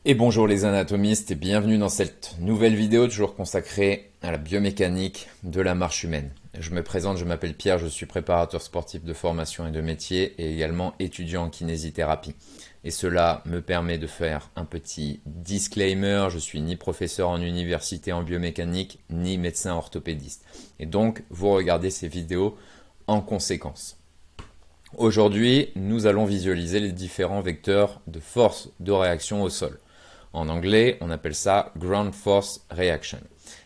Et bonjour les anatomistes et bienvenue dans cette nouvelle vidéo toujours consacrée à la biomécanique de la marche humaine. Je me présente, je m'appelle Pierre, je suis préparateur sportif de formation et de métier et également étudiant en kinésithérapie. Et cela me permet de faire un petit disclaimer, je suis ni professeur en université en biomécanique, ni médecin orthopédiste. Et donc, vous regardez ces vidéos en conséquence. Aujourd'hui, nous allons visualiser les différents vecteurs de force de réaction au sol. En anglais, on appelle ça Ground Force Reaction.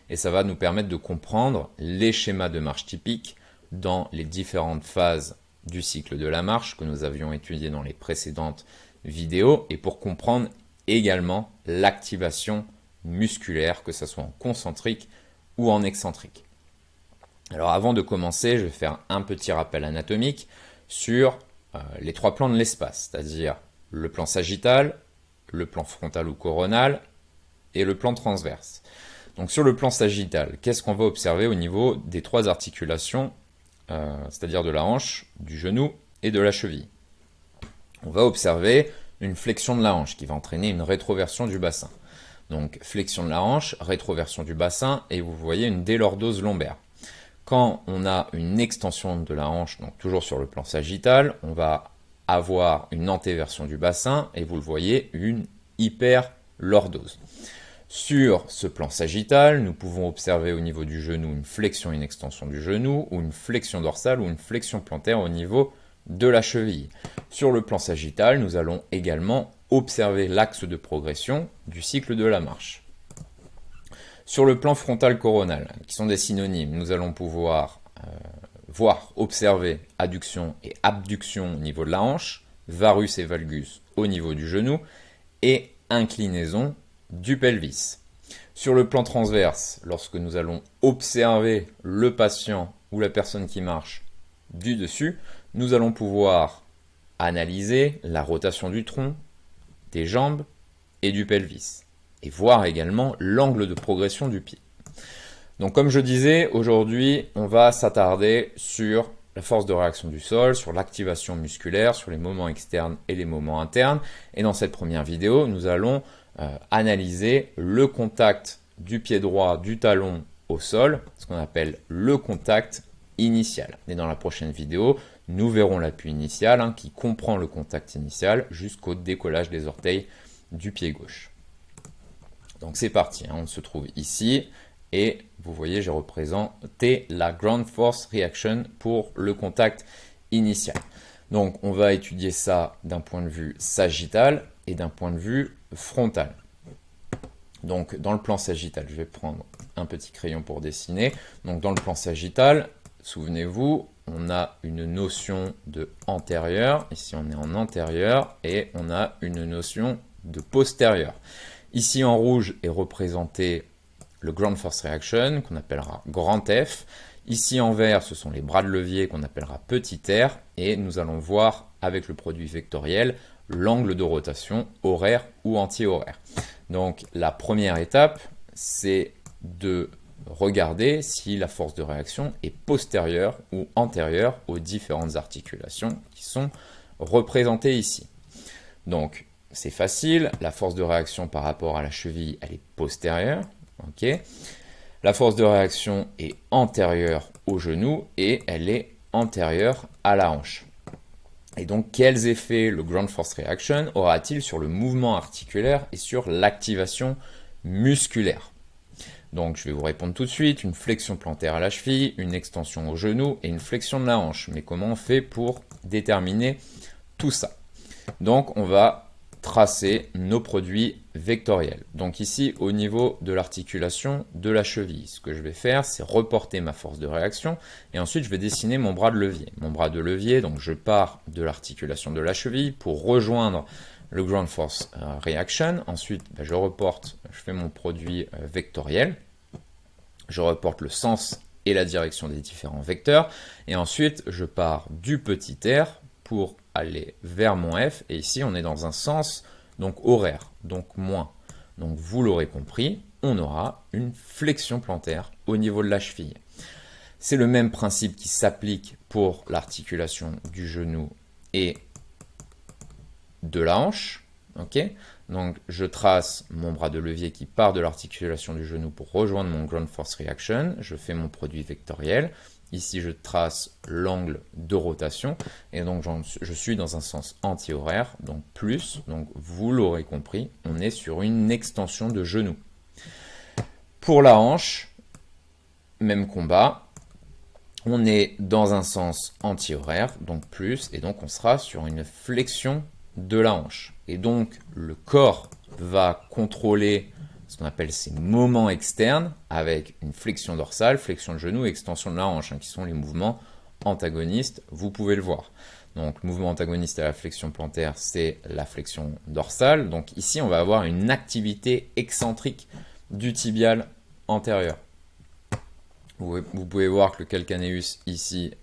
Et ça va nous permettre de comprendre les schémas de marche typiques dans les différentes phases du cycle de la marche que nous avions étudié dans les précédentes vidéos et pour comprendre également l'activation musculaire, que ce soit en concentrique ou en excentrique. Alors avant de commencer, je vais faire un petit rappel anatomique sur les trois plans de l'espace, c'est-à-dire le plan sagittal, le plan frontal ou coronal et le plan transverse. Donc sur le plan sagittal, qu'est-ce qu'on va observer au niveau des trois articulations, c'est-à-dire de la hanche, du genou et de la cheville? On va observer une flexion de la hanche qui va entraîner une rétroversion du bassin. Donc flexion de la hanche, rétroversion du bassin et vous voyez une délordose lombaire. Quand on a une extension de la hanche, donc toujours sur le plan sagittal, on va avoir une antéversion du bassin et vous le voyez, une hyperlordose. Sur ce plan sagittal, nous pouvons observer au niveau du genou une flexion et une extension du genou, ou une flexion dorsale ou une flexion plantaire au niveau de la cheville. Sur le plan sagittal, nous allons également observer l'axe de progression du cycle de la marche. Sur le plan frontal coronal, qui sont des synonymes, nous allons pouvoir observer adduction et abduction au niveau de la hanche, varus et valgus au niveau du genou et inclinaison du pelvis. Sur le plan transverse, lorsque nous allons observer le patient ou la personne qui marche du dessus, nous allons pouvoir analyser la rotation du tronc, des jambes et du pelvis et voir également l'angle de progression du pied. Donc comme je disais, aujourd'hui, on va s'attarder sur la force de réaction du sol, sur l'activation musculaire, sur les moments externes et les moments internes. Et dans cette première vidéo, nous allons analyser le contact du pied droit du talon au sol, ce qu'on appelle le contact initial. Et dans la prochaine vidéo, nous verrons l'appui initial qui comprend le contact initial jusqu'au décollage des orteils du pied gauche. Donc c'est parti, on se trouve ici. Et vous voyez, j'ai représenté la Ground Force Reaction pour le contact initial. Donc, on va étudier ça d'un point de vue sagittal et d'un point de vue frontal. Donc, dans le plan sagittal, je vais prendre un petit crayon pour dessiner. Donc, dans le plan sagittal, souvenez-vous, on a une notion de antérieur. Ici, on est en antérieur et on a une notion de postérieur. Ici, en rouge, est représenté le Ground Force Reaction, qu'on appellera grand F. Ici en vert, ce sont les bras de levier qu'on appellera petit r. Et nous allons voir avec le produit vectoriel l'angle de rotation horaire ou anti-horaire. Donc la première étape, c'est de regarder si la force de réaction est postérieure ou antérieure aux différentes articulations qui sont représentées ici. Donc c'est facile, la force de réaction par rapport à la cheville, elle est postérieure. Okay. La force de réaction est antérieure au genou et elle est antérieure à la hanche. Et donc, quels effets le Ground Force Reaction aura-t-il sur le mouvement articulaire et sur l'activation musculaire? Donc, je vais vous répondre tout de suite. Une flexion plantaire à la cheville, une extension au genou et une flexion de la hanche. Mais comment on fait pour déterminer tout ça? Donc, on va tracer nos produits vectoriels. Donc ici, au niveau de l'articulation de la cheville, ce que je vais faire, c'est reporter ma force de réaction et ensuite je vais dessiner mon bras de levier. Mon bras de levier, donc je pars de l'articulation de la cheville pour rejoindre le Ground Force Reaction. Ensuite, je reporte, je fais mon produit vectoriel. Je reporte le sens et la direction des différents vecteurs. Et ensuite, je pars du petit r pour aller vers mon F, et ici on est dans un sens donc horaire, donc moins. Donc vous l'aurez compris, on aura une flexion plantaire au niveau de la cheville. C'est le même principe qui s'applique pour l'articulation du genou et de la hanche. Okay, Donc je trace mon bras de levier qui part de l'articulation du genou pour rejoindre mon ground force reaction. Je fais mon produit vectoriel. Ici je trace l'angle de rotation et donc je suis dans un sens anti-horaire, donc plus. Donc vous l'aurez compris, on est sur une extension de genou. Pour la hanche, même combat. On est dans un sens anti-horaire, donc plus, et donc on sera sur une flexion de la hanche. Et donc le corps va contrôler ce qu'on appelle ces moments externes avec une flexion dorsale, flexion de genou et extension de la hanche, qui sont les mouvements antagonistes, vous pouvez le voir. Donc le mouvement antagoniste à la flexion plantaire, c'est la flexion dorsale. Donc ici, on va avoir une activité excentrique du tibial antérieur. Vous pouvez voir que le calcaneus ici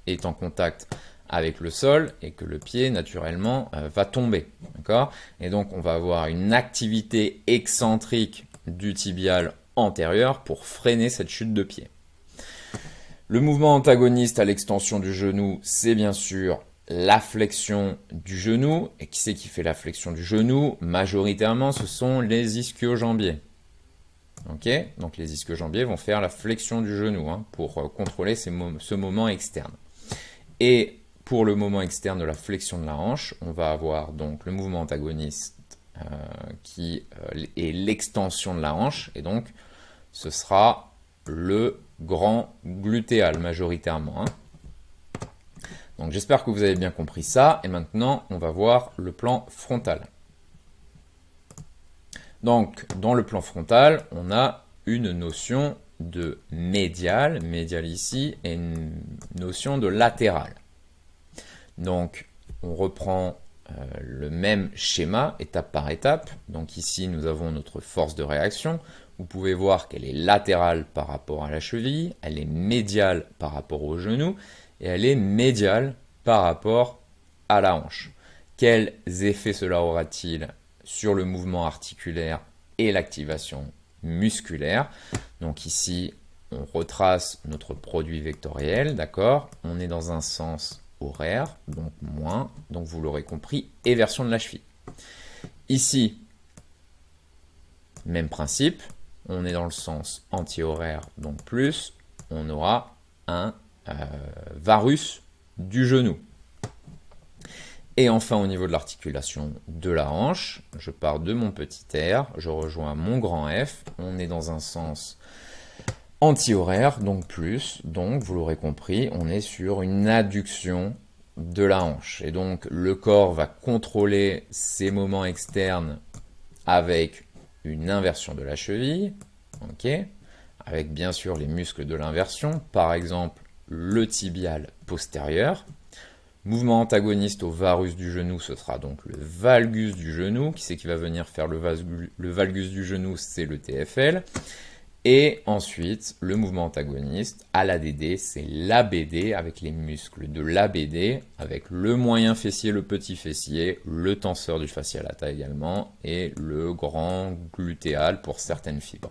est en contact avec le sol et que le pied naturellement va tomber. D'accord ? Et donc on va avoir une activité excentrique du tibial antérieur pour freiner cette chute de pied. Le mouvement antagoniste à l'extension du genou, c'est bien sûr la flexion du genou. Et qui c'est qui fait la flexion du genou? Majoritairement, ce sont les ischio-jambiers. Okay, donc les ischio-jambiers vont faire la flexion du genou pour contrôler ce moment externe. Et pour le moment externe de la flexion de la hanche, on va avoir donc le mouvement antagoniste qui est l'extension de la hanche. Et donc ce sera le grand glutéal majoritairement. Donc j'espère que vous avez bien compris ça. Et maintenant, on va voir le plan frontal. Donc, dans le plan frontal, on a une notion de médial ici, et une notion de latéral. Donc, on reprend le même schéma, étape par étape. Donc ici, nous avons notre force de réaction. Vous pouvez voir qu'elle est latérale par rapport à la cheville, elle est médiale par rapport au genou, et elle est médiale par rapport à la hanche. Quels effets cela aura-t-il sur le mouvement articulaire et l'activation musculaire? Donc ici, on retrace notre produit vectoriel, d'accord? On est dans un sens horaire, donc moins, donc vous l'aurez compris, éversion de la cheville. Ici, même principe, on est dans le sens anti-horaire, donc plus, on aura un varus du genou. Et enfin, au niveau de l'articulation de la hanche, je pars de mon petit R, je rejoins mon grand F, on est dans un sens anti-horaire, donc plus, donc vous l'aurez compris, on est sur une adduction de la hanche. Et donc le corps va contrôler ces moments externes avec une inversion de la cheville, avec bien sûr les muscles de l'inversion, par exemple le tibial postérieur. Mouvement antagoniste au varus du genou, ce sera donc le valgus du genou. Qui c'est qui va venir faire le valgus du genou? C'est le TFL. Et ensuite, le mouvement antagoniste à l'ADD, c'est l'ABD avec les muscles de l'ABD, avec le moyen fessier, le petit fessier, le tenseur du fascia lata également, et le grand glutéal pour certaines fibres.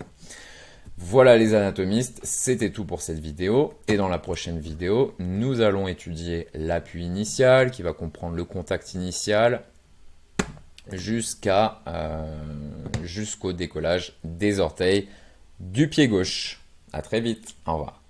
Voilà les anatomistes, c'était tout pour cette vidéo. Et dans la prochaine vidéo, nous allons étudier l'appui initial qui va comprendre le contact initial jusqu'au décollage des orteils du pied gauche. À très vite, au revoir.